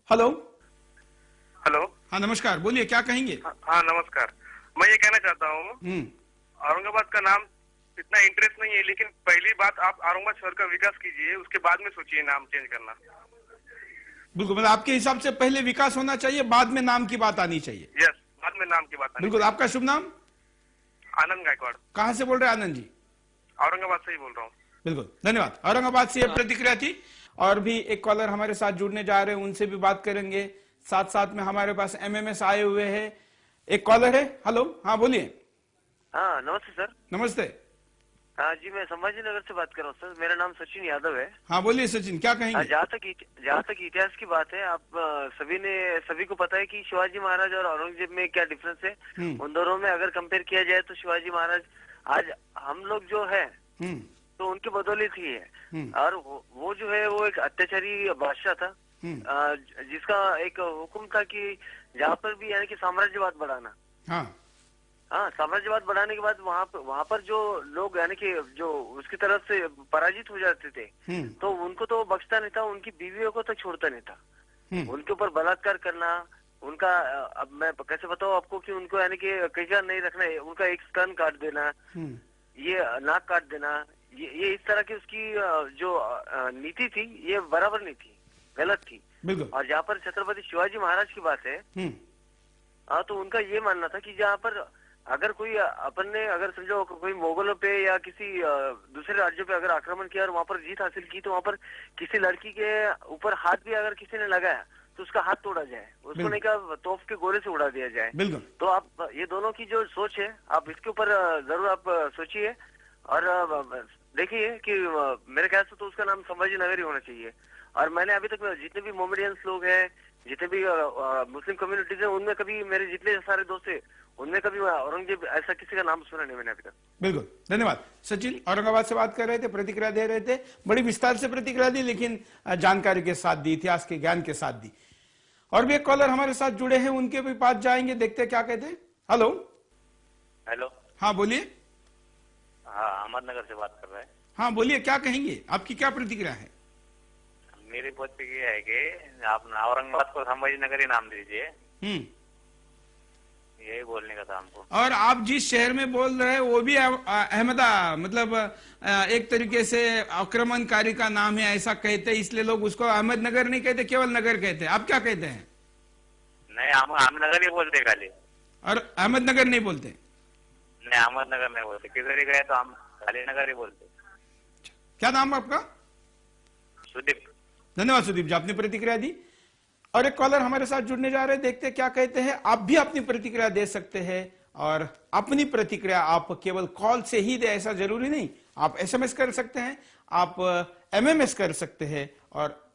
Hello. Hello. हाँ नमस्कार, बोलिए क्या कहेंगे? हाँ नमस्कार। मैं ये कहना चाहता हूँ, औरंगाबाद का नाम इतना इंटरेस्ट नहीं है, लेकिन पहली बात आप औरंगाबाद शहर का विकास कीजिए, उसके बाद में सोचिए नाम चेंज करना। बिल्कुल, मतलब आपके हिसाब से पहले विकास होना चाहिए, बाद में नाम की बात आनी चाहिए। यस, बाद में नाम की बात आनी बिल्कुल। चाहिए। आपका शुभ नाम? आनंद गायकवाड़। कहाँ से बोल रहे हैं आनंद जी? औरंगाबाद से ही बोल रहा हूँ। बिल्कुल, धन्यवाद। औरंगाबाद से प्रतिक्रिया थी। और भी एक कॉलर हमारे साथ जुड़ने जा रहे हैं, उनसे भी बात करेंगे। साथ साथ में हमारे पास एमएमएस आए हुए हैं। एक कॉलर है। हेलो, हाँ बोलिए। हाँ नमस्ते सर। नमस्ते। हाँ जी, मैं संभाजी नगर से बात कर रहा हूँ सर। मेरा नाम सचिन यादव है। हाँ बोलिए सचिन, क्या कहेंगे? जहाँ तक इतिहास की बात है, आप सभी को पता है कि शिवाजी महाराज और औरंगजेब में क्या डिफरेंस है। उन दोनों में अगर कंपेयर किया जाए तो शिवाजी महाराज आज हम लोग जो है तो उनकी बदौलत ही है। और वो जो है वो एक अत्याचारी बादशाह था, जिसका एक हुक्म था कि जहाँ पर भी यानी कि साम्राज्यवाद बढ़ाना। हाँ, साम्राज्यवाद बढ़ाने के बाद वहाँ पर जो लोग यानी कि जो उसकी तरफ से पराजित हो जाते थे तो उनको तो बख्शता नहीं था, उनकी बीवियों को तो छोड़ता नहीं था। उनके ऊपर बलात्कार करना, उनका अब मैं कैसे बताऊँ आपको कि उनको यानी कि कहीं नहीं रखना, उनका एक स्तन काट देना, ये नाक काट देना, ये इस तरह की उसकी जो नीति थी ये बराबर नहीं थी, गलत थी। और जहाँ पर छत्रपति शिवाजी महाराज की बात है, तो उनका ये मानना था कि जहाँ पर अगर कोई अपन ने अगर समझो कोई मुगलों पे या किसी दूसरे राज्यों पे अगर आक्रमण किया और वहाँ पर जीत हासिल की, तो वहाँ पर किसी लड़की के ऊपर हाथ भी अगर किसी ने लगाया तो उसका हाथ तोड़ा जाए, उसको नहीं कहा तोप के गोले से उड़ा दिया जाए। तो आप ये दोनों की जो सोच है, आप इसके ऊपर जरूर आप सोचिए और देखिए कि मेरे ख्याल से तो उसका नाम संभाजी नगर ही होना चाहिए। और मैंने अभी तक जितने भी मोमेडियंस लोग हैं, जितने भी मुस्लिम कम्युनिटीज है, उनमें कभी मेरे जितने सारे दोस्त है उनमें कभी औरंगजेब ऐसा किसी का नाम सुना नहीं मैंने अभी तक। बिल्कुल, धन्यवाद। सचिन औरंगाबाद से बात कर रहे थे, प्रतिक्रिया दे रहे थे। बड़ी विस्तार से प्रतिक्रिया दी, लेकिन जानकारी के साथ दी, इतिहास के ज्ञान के साथ दी। और भी एक कॉलर हमारे साथ जुड़े हैं, उनके भी पास जाएंगे, देखते क्या कहते हैं। हेलो। हेलो। हाँ बोलिए। हाँ, अहमदनगर से बात कर रहे हैं। हाँ बोलिए, क्या कहेंगे? आपकी क्या प्रतिक्रिया है? मेरी प्रतिक्रिया है कि आप औरंगाबाद को संभाजी नगर ही नाम दीजिए। यही बोलने का था हमको। और आप जिस शहर में बोल रहे हैं वो भी मतलब एक तरीके से आक्रमणकारी का नाम है ऐसा कहते हैं, इसलिए लोग उसको अहमदनगर नहीं कहते, केवल नगर कहते हैं। आप क्या कहते हैं? नहीं, हम अहमदनगर ही बोलते खाली, और अहमदनगर नहीं बोलते। नहीं, अहमदनगर नहीं बोलते, किधर ही गए तो हम खाली नगर ही बोलते। क्या नाम आपका? सुदीप। धन्यवाद सुदीप जी, आपने प्रतिक्रिया दी। और एक कॉलर हमारे साथ जुड़ने जा रहे हैं, देखते क्या कहते हैं। आप भी अपनी प्रतिक्रिया दे सकते हैं, और अपनी प्रतिक्रिया आप केवल कॉल से ही दे ऐसा जरूरी नहीं, आप एसएमएस कर सकते हैं, आप एमएमएस कर सकते हैं। और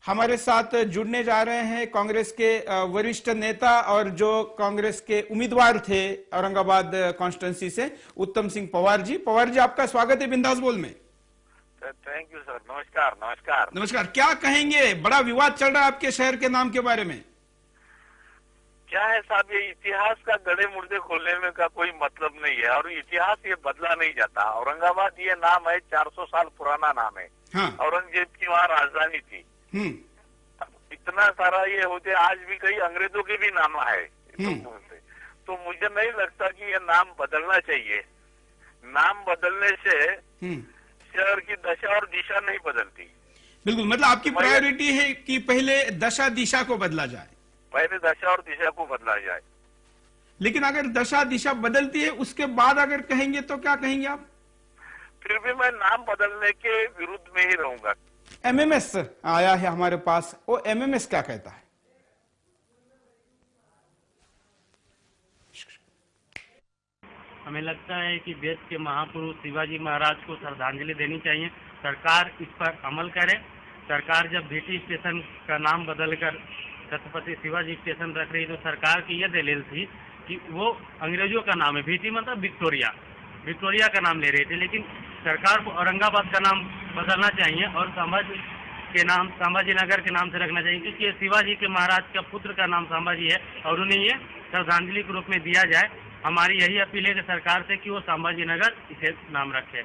हमारे साथ जुड़ने जा रहे हैं कांग्रेस के वरिष्ठ नेता और जो कांग्रेस के उम्मीदवार थे औरंगाबाद कॉन्स्टिट्यूंसी से, उत्तम सिंह पवार जी। पवार जी, आपका स्वागत है बिंदास बोल में। Thank you sir. नमस्कार। नमस्कार। नमस्कार। क्या कहेंगे? बड़ा विवाद चल रहा है आपके शहर के नाम के बारे में। क्या है साहब, ये इतिहास का गड़े मुर्दे खोलने में का कोई मतलब नहीं है, और इतिहास ये बदला नहीं जाता। औरंगाबाद ये नाम है, 400 साल पुराना नाम है। औरंगजेब की वहाँ राजधानी थी। इतना सारा ये होते, आज भी कई अंग्रेजों के भी नाम है। तो मुझे नहीं लगता कि ये नाम बदलना चाहिए। नाम बदलने से शहर की दशा और दिशा नहीं बदलती। बिल्कुल, मतलब आपकी प्रायोरिटी है कि पहले दशा दिशा को बदला जाए। पहले दशा और दिशा को बदला जाए। लेकिन अगर दशा दिशा बदलती है उसके बाद अगर कहेंगे तो क्या कहेंगे आप? फिर भी मैं नाम बदलने के विरुद्ध में ही रहूंगा। एमएमएस आया है हमारे पास, वो एमएमएस क्या कहता है? हमें लगता है कि देश के महापुरुष शिवाजी महाराज को श्रद्धांजलि देनी चाहिए। सरकार इस पर अमल करे। सरकार जब भीटी स्टेशन का नाम बदलकर छत्रपति शिवाजी स्टेशन रख रही, तो सरकार की यह दलील थी कि वो अंग्रेजों का नाम है। भीटी मतलब विक्टोरिया का नाम ले रहे थे, लेकिन सरकार को औरंगाबाद का नाम बदलना चाहिए और संभाजी नगर के नाम से रखना चाहिए, क्योंकि शिवाजी के महाराज का पुत्र का नाम संभाजी है और उन्हें ये श्रद्धांजलि के रूप में दिया जाए। हमारी यही अपील है कि सरकार से कि वो संभाजी नगर इसे नाम रखे।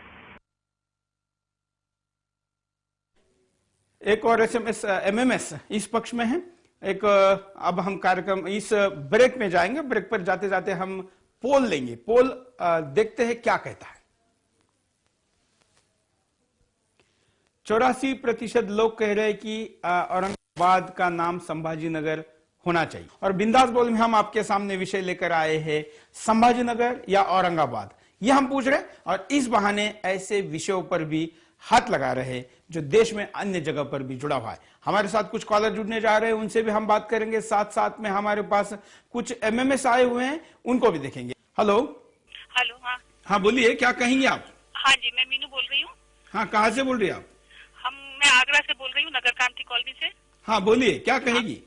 एक और एसएमएस एमएमएस इस पक्ष में है। एक अब हम कार्यक्रम इस ब्रेक में जाएंगे। ब्रेक पर जाते जाते हम पोल लेंगे। पोल देखते हैं क्या कहता है। 84% लोग कह रहे हैं कि औरंगाबाद का नाम संभाजीनगर होना चाहिए। और बिंदास बोल में हम आपके सामने विषय लेकर आए हैं संभाजीनगर या औरंगाबाद, यह हम पूछ रहे हैं। और इस बहाने ऐसे विषयों पर भी हाथ लगा रहे हैं जो देश में अन्य जगह पर भी जुड़ा हुआ है। हमारे साथ कुछ कॉलर जुड़ने जा रहे हैं, उनसे भी हम बात करेंगे। साथ साथ में हमारे पास कुछ एमएमएस आए हुए हैं, उनको भी देखेंगे। हेलो। हेलो। हाँ बोलिए, क्या कहेंगे आप? हाँ जी, मैं मीनू बोल रही हूँ। हाँ, कहाँ से बोल रही है आप? मैं आगरा से बोल रही हूँ, नगर क्रांति कॉलोनी से। हाँ बोलिए, क्या कहेगी?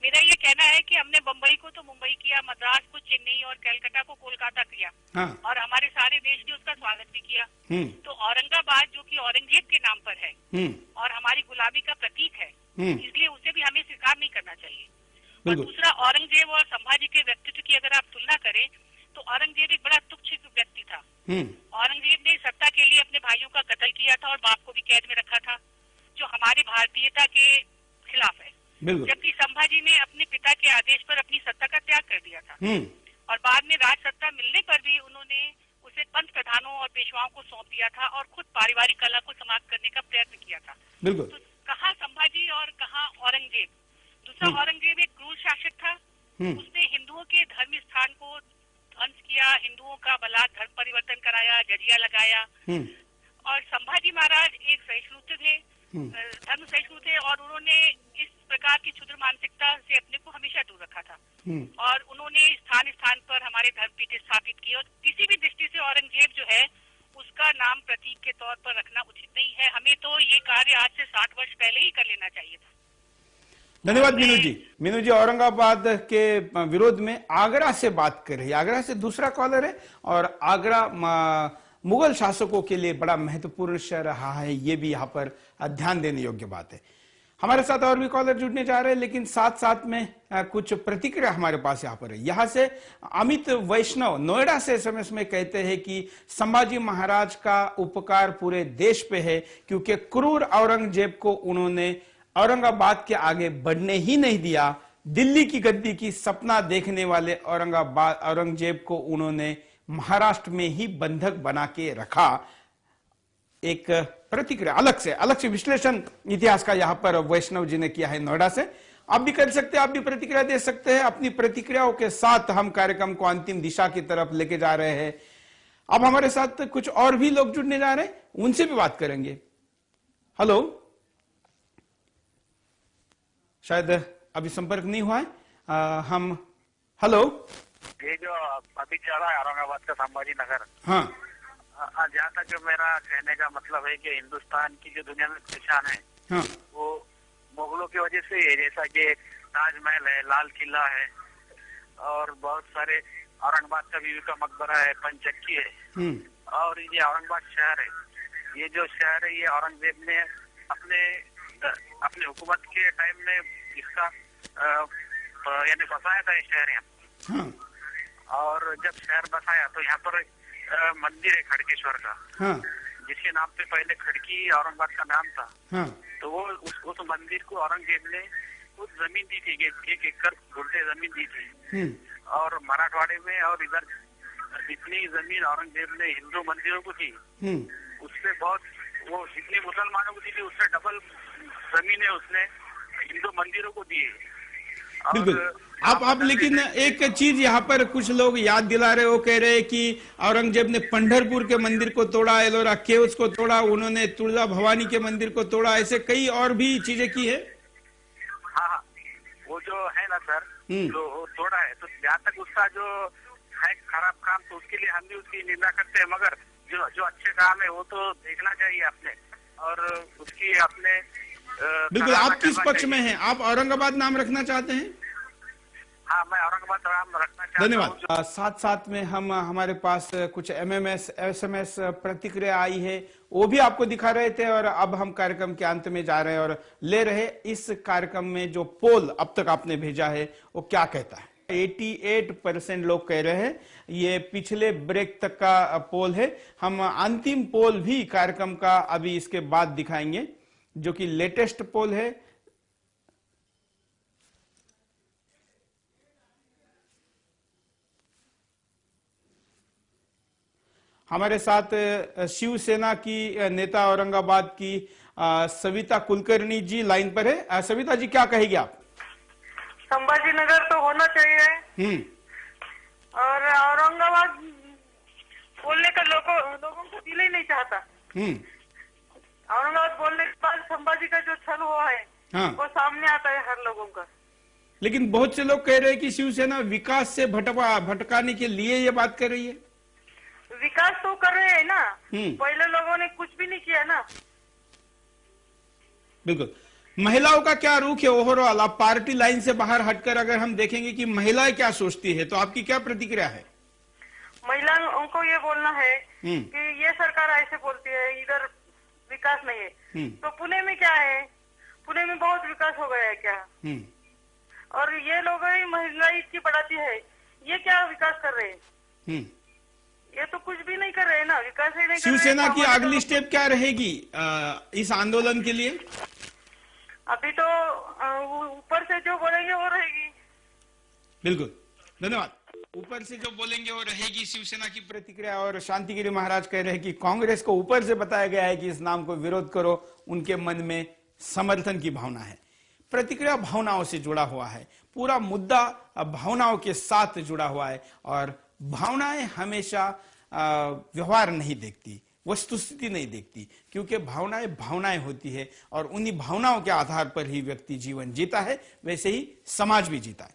मेरा ये कहना है कि हमने बम्बई को तो मुंबई किया, मद्रास को चेन्नई और कलकत्ता को कोलकाता किया। हाँ। और हमारे सारे देश ने उसका स्वागत भी किया। तो औरंगाबाद जो कि औरंगजेब के नाम पर है और हमारी गुलामी का प्रतीक है, इसलिए उसे भी हमें स्वीकार नहीं करना चाहिए। और दूसरा, औरंगजेब और संभाजी के व्यक्तित्व की अगर आप तुलना करें तो औरंगजेब एक बड़ा तुच्छ व्यक्ति था। औरंगजेब ने सत्ता के लिए अपने भाइयों का कत्ल किया था और बाप को भी कैद में रखा था, जो हमारी भारतीयता के खिलाफ है। जबकि संभाजी ने अपने पिता के आदेश पर अपनी सत्ता का त्याग कर दिया था और बाद में राज सत्ता मिलने पर भी उन्होंने उसे पंत प्रधानों और पेशवाओं को सौंप दिया था और खुद पारिवारिक कला को समाप्त करने का प्रयत्न किया था। तो कहाँ संभाजी और कहाँ औरंगजेब? दूसरा, औरंगजेब एक क्रूर शासक था। उसने हिंदुओं के धर्म स्थान को ध्वंस किया, हिंदुओं का बलात् धर्म परिवर्तन कराया, जजिया लगाया। और संभाजी महाराज एक सहिष्णु थे, धर्म सहिष्णु थे और उन्होंने इस प्रकार की क्षुद्र मानसिकता से अपने को हमेशा दूर रखा था। और उन्होंने स्थान स्थान पर हमारे धर्मपीठ स्थापित किए। और किसी भी दृष्टि से औरंगजेब जो है उसका नाम प्रतीक के तौर पर रखना उचित नहीं है। हमें तो ये कार्य आज से 60 वर्ष पहले ही कर लेना चाहिए था। धन्यवाद मीनू जी। मीनू जी औरंगाबाद के विरोध में आगरा से बात कर रही है। आगरा से दूसरा कॉलर है और आगरा मुगल शासकों के लिए बड़ा महत्वपूर्ण शहर रहा है, ये भी यहाँ पर ध्यान देने योग्य बात है। हमारे साथ और भी कॉलर जुड़ने जा रहे हैं, लेकिन साथ साथ में कुछ प्रतिक्रिया हमारे पास यहाँ पर है। यहाँ से अमित वैष्णव नोएडा से एसएमएस में कहते हैं कि संभाजी महाराज का उपकार पूरे देश पे है, क्योंकि क्रूर औरंगजेब को उन्होंने औरंगाबाद के आगे बढ़ने ही नहीं दिया। दिल्ली की गद्दी की सपना देखने वाले औरंगजेब को उन्होंने महाराष्ट्र में ही बंधक बना के रखा। एक प्रतिक्रिया अलग से विश्लेषण इतिहास का यहाँ पर वैष्णव जी ने किया है नोएडा से। आप भी कर सकते हैं, आप भी प्रतिक्रिया दे सकते हैं। अपनी प्रतिक्रियाओं के साथ हम कार्यक्रम को अंतिम दिशा की तरफ लेके जा रहे हैं। अब हमारे साथ कुछ और भी लोग जुड़ने जा रहे हैं, उनसे भी बात करेंगे। हेलो, शायद अभी संपर्क नहीं हुआ है। हम हेलो, ये जो अभी चल रहा है औरंगाबाद का संभाजी नगर, हाँ, जहाँ तक जो मेरा कहने का मतलब है कि हिंदुस्तान की जो दुनिया में पहचान है, हाँ, वो मुगलों की वजह से है। जैसा कि ताजमहल है, लाल किला है और बहुत सारे औरंगाबाद का बीवी का मकबरा है, पंचक्की है और ये औरंगाबाद शहर है। ये जो शहर है ये औरंगजेब ने अपने हुकूमत के टाइम में इसका यानी बसाया था ये शहर यहाँ। और जब शहर बसाया तो यहाँ पर मंदिर है खड़केश्वर का, जिसके नाम पे पहले खड़की औरंगाबाद का नाम था। तो वो उस मंदिर को औरंगजेब ने कुछ जमीन दी थी, 1 एकड़ गुंठे जमीन दी थी। और मराठवाड़े में और इधर जितनी जमीन औरंगजेब ने हिंदू मंदिरों को दी, उससे बहुत वो जितनी मुसलमानों को दी थी उससे डबल जमीनें उसने हिंदू मंदिरों को दी है। बिल्कुल। आप लेकिन एक चीज यहाँ पर कुछ लोग याद दिला रहे, वो कह रहे हैं कि औरंगजेब ने पंढरपुर के मंदिर को तोड़ा, एलोरा केव्स को तोड़ा, उन्होंने तुलजा भवानी के मंदिर को तोड़ा, ऐसे कई और भी चीजें की है। हाँ, वो जो है ना सर, जो तोड़ा है, तो जहाँ तक उसका जो है खराब काम, तो उसके लिए हम भी उसकी निंदा करते हैं। मगर जो अच्छे काम है वो तो देखना चाहिए आपने, और उसकी अपने बिल्कुल। आप किस पक्ष में हैं? आप औरंगाबाद नाम रखना चाहते हैं? हाँ, मैं औरंगाबाद नाम रखना चाहता हूं। धन्यवाद। साथ साथ में हमारे पास कुछ एमएमएस एसएमएस प्रतिक्रिया आई है, वो भी आपको दिखा रहे थे। और अब हम कार्यक्रम के अंत में जा रहे हैं और ले रहे इस कार्यक्रम में जो पोल अब तक आपने भेजा है वो क्या कहता है। 88% लोग कह रहे हैं, ये पिछले ब्रेक तक का पोल है। हम अंतिम पोल भी कार्यक्रम का अभी इसके बाद दिखाएंगे। जो कि लेटेस्ट पोल है। हमारे साथ शिवसेना की नेता औरंगाबाद की सविता कुलकर्णी जी लाइन पर है। सविता जी, क्या कहेगी आप? संभाजीनगर तो होना चाहिए और औरंगाबाद बोलने का लोगों को दिल ही नहीं चाहता। औरंगाबाद बोलने के बाद संभाजी का जो छल हुआ है वो सामने आता है हर लोगों का। लेकिन बहुत से लोग कह रहे हैं कि शिवसेना विकास से भटकाने के लिए ये बात कर रही है। विकास तो कर रहे हैं ना, पहले लोगों ने कुछ भी नहीं किया ना। बिल्कुल। महिलाओं का क्या रुख है ओवरऑल? आप पार्टी लाइन से बाहर हटकर अगर हम देखेंगे कि महिलाएं क्या सोचती है, तो आपकी क्या प्रतिक्रिया है? महिलाओं को ये बोलना है कि ये सरकार ऐसे बोलती है, इधर विकास नहीं है, तो पुणे में क्या है? पुणे में बहुत विकास हो गया है क्या? और ये लोग महंगाई इतनी बढ़ाती है, ये क्या विकास कर रहे हैं? ये तो कुछ भी नहीं कर रहे हैं ना, विकास ही नहीं कर रहे। शिवसेना की अगली स्टेप क्या रहेगी इस आंदोलन के लिए? अभी तो ऊपर से जो बोलेंगे वो रहेगी। बिल्कुल, धन्यवाद। ऊपर से जो बोलेंगे वो रहेगी शिवसेना की प्रतिक्रिया। और शांतिगिरी महाराज कह रहे हैं कि कांग्रेस को ऊपर से बताया गया है कि इस नाम को विरोध करो, उनके मन में समर्थन की भावना है। प्रतिक्रिया भावनाओं से जुड़ा हुआ है, पूरा मुद्दा भावनाओं के साथ जुड़ा हुआ है। और भावनाएं हमेशा व्यवहार नहीं देखती, वस्तुस्थिति नहीं देखती, क्योंकि भावनाएं भावनाएं होती है और उन्हीं भावनाओं के आधार पर ही व्यक्ति जीवन जीता है, वैसे ही समाज भी जीता है।